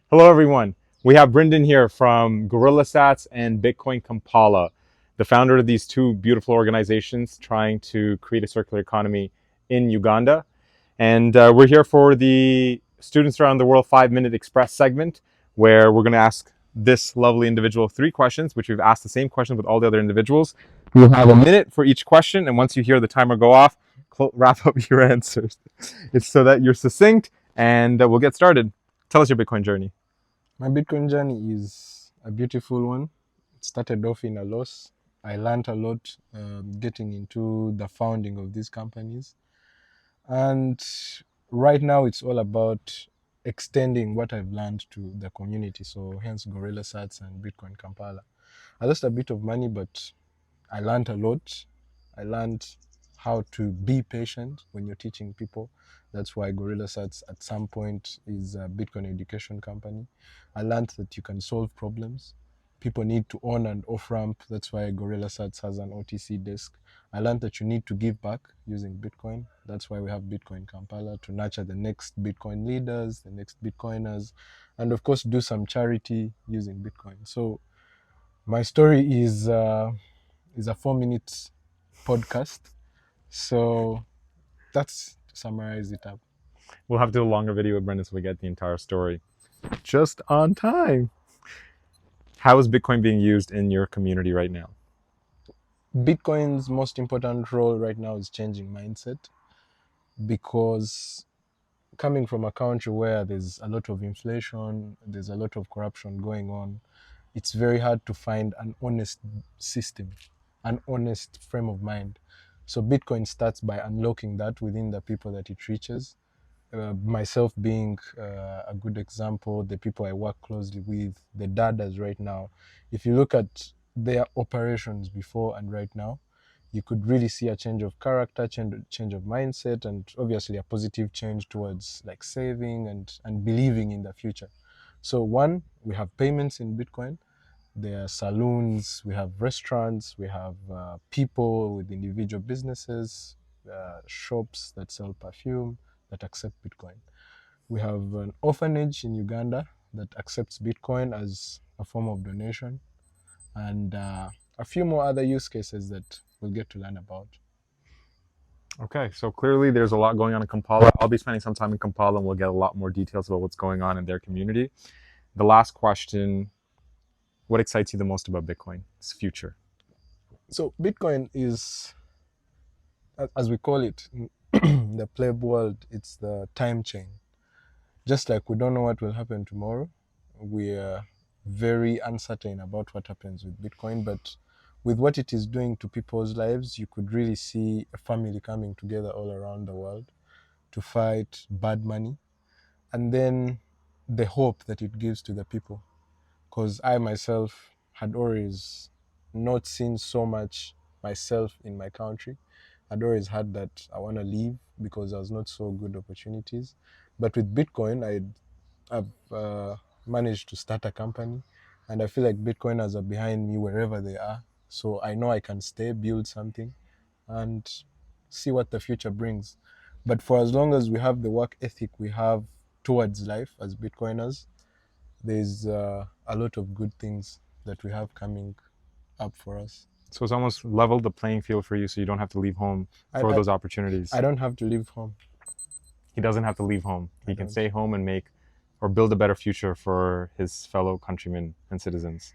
Hello, everyone. We have Brindon here from Gorilla Sats and Bitcoin Kampala, the founder of these two beautiful organizations trying to create a circular economy in Uganda. And we're here for the Students Around the World 5 Minute Express segment, where we're going to ask this lovely individual three questions, which we've asked the same question with all the other individuals. You'll have a minute for each question, and once you hear the timer go off, wrap up your answers. It's so that you're succinct, and we'll get started. Tell us your Bitcoin journey. My Bitcoin journey is a beautiful one. It started off in a loss. I learned a lot getting into the founding of these companies. And right now, it's all about extending what I've learned to the community. So, hence Gorilla Sats and Bitcoin Kampala. I lost a bit of money, but I learned a lot. I learned how to be patient when you're teaching people. That's why Gorilla Sats at some point is a Bitcoin education company. I learned that you can solve problems. People need to on and off ramp. That's why Gorilla Sats has an OTC desk. I learned that you need to give back using Bitcoin. That's why we have Bitcoin Kampala to nurture the next Bitcoin leaders, the next Bitcoiners, and of course do some charity using Bitcoin. So my story is a 4 minute podcast. So that's to summarize it up. We'll have to do a longer video with Brendan so we get the entire story just on time. How is Bitcoin being used in your community right now? Bitcoin's most important role right now is changing mindset, because coming from a country where there's a lot of inflation, there's a lot of corruption going on, it's very hard to find an honest system, an honest frame of mind. So Bitcoin starts by unlocking that within the people that it reaches. Myself being a good example, the people I work closely with, the dadas right now, if you look at their operations before and right now, you could really see a change of character, change of mindset, and obviously a positive change towards like saving and believing in the future. So one, we have payments in Bitcoin. There are saloons, we have restaurants, we have people with individual businesses, shops that sell perfume that accept Bitcoin. We have an orphanage in Uganda that accepts Bitcoin as a form of donation, and a few more other use cases that we'll get to learn about. Okay, so clearly there's a lot going on in Kampala. I'll be spending some time in Kampala and we'll get a lot more details about what's going on in their community. The last question, what excites you the most about Bitcoin, its future? So Bitcoin is, as we call it in the pleb world, it's the time chain. Just like we don't know what will happen tomorrow, we are very uncertain about what happens with Bitcoin, but with what it is doing to people's lives, you could really see a family coming together all around the world to fight bad money, and then the hope that it gives to the people. Because I myself had always not seen so much myself in my country. I'd always had that I want to leave because there was not so good opportunities. But with Bitcoin, I've managed to start a company, and I feel like Bitcoiners are behind me wherever they are. So I know I can stay, build something, and see what the future brings. But for as long as we have the work ethic we have towards life as Bitcoiners, there's a lot of good things that we have coming up for us. So it's almost leveled the playing field for you so you don't have to leave home I, for I, those opportunities. I don't have to leave home. He doesn't have to leave home. I He can don't. stay home and make or build a better future for his fellow countrymen and citizens.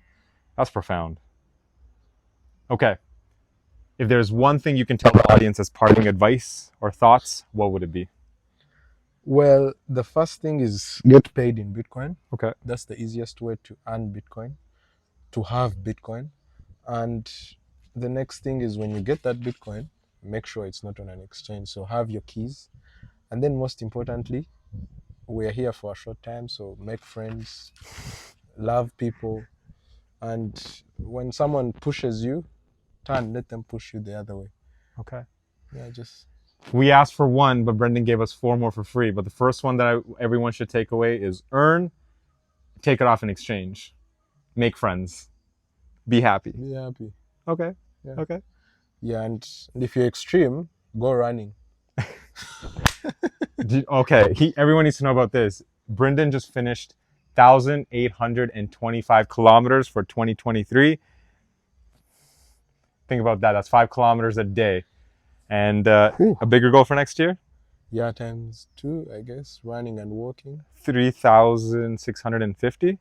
That's profound. Okay, if there's one thing you can tell the audience as parting advice or thoughts, what would it be? Well, the first thing is get paid in Bitcoin. Okay. That's the easiest way to earn Bitcoin, to have Bitcoin. And the next thing is when you get that Bitcoin, make sure it's not on an exchange. So have your keys. And then most importantly, we're here for a short time. So make friends, love people. And when someone pushes you, let them push you the other way. Okay. Yeah, just We asked for one, but Brendan gave us four more for free. But the first one that everyone should take away is earn, take it off in exchange, make friends, be happy. be happy. Okay. Yeah. Okay. Yeah, and if you're extreme, go running. Okay. Everyone needs to know about this. Brendan just finished 3,825 kilometers for 2023. Think about that. That's 5 kilometers a day. And a bigger goal for next year? Yeah, times 2, I guess, running and walking. 3,650.